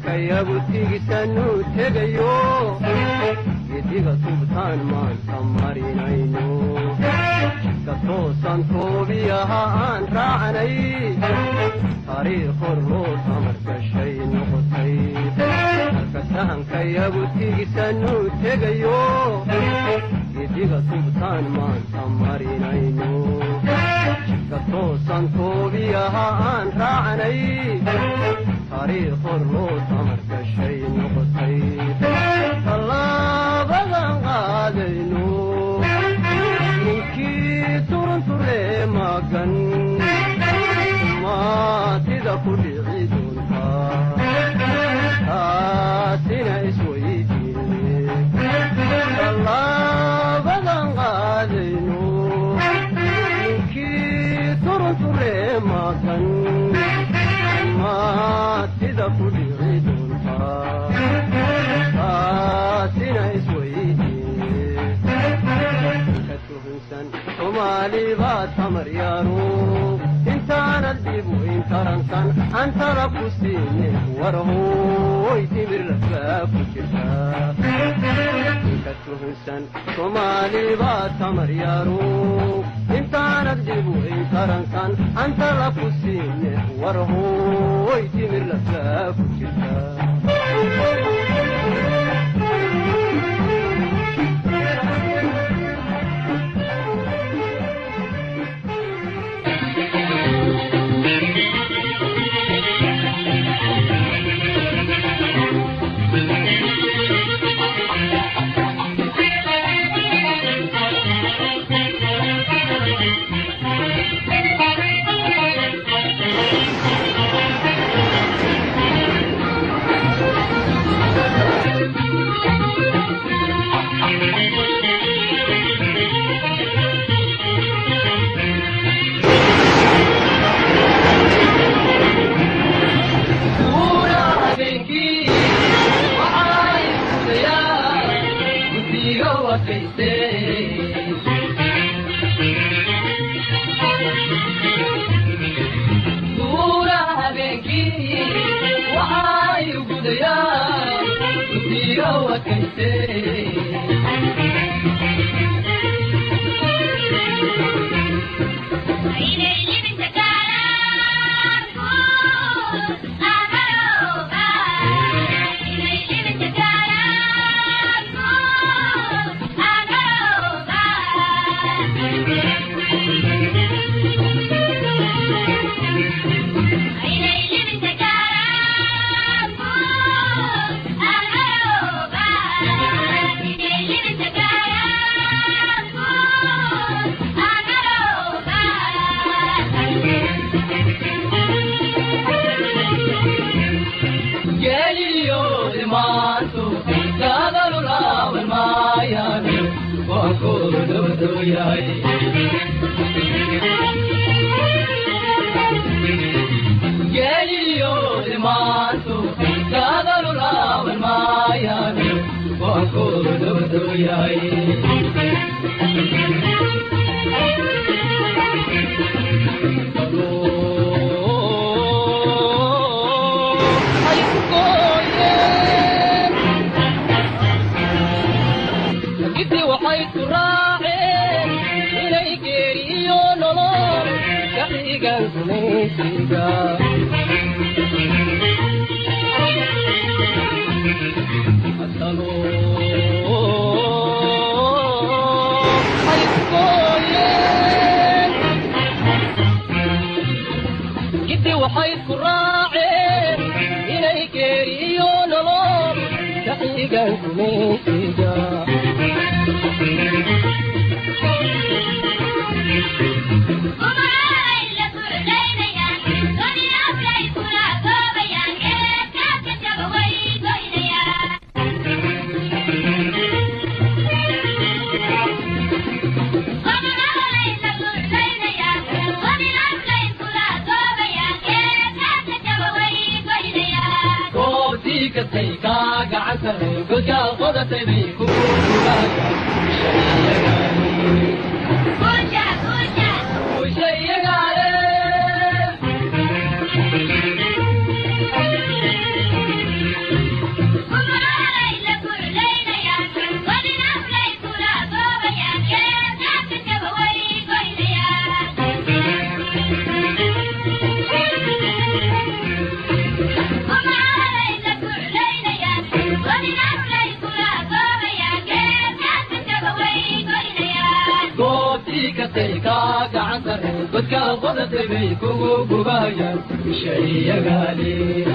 sahankayagu tigisanu tegayo gediga tubtaan maanta marinayno jidka toosan toobiyaha aan raacnay taariikh hor loo tamar gashay noqotay halka sahankayagu tigisanu tegayo gediga tubtaan maanta marinayno jidka toosan toobiyaha aan raacnay taariikh hor loo tamar gashay noqotay tallaabadan qaadayno ninkii turunturee magan maatida ku dhici doontaa taasina isweydiine tallaabadan qaadayno ninkii turunturee magan maatida ku dhici doontaa taasina isweydiine ka tuhunsan soomaali baa tamar yaaro intaanad dhibu intaransan aan tala ku siine war hooy timir lafaa ku jirtaa ka tuhunsan soomaali baa tamar yaaro intaanad dhibu intaransan aan tala ku siine war hooy timir lafaa ku jirtaa تبي كوكو بايا شيء غالي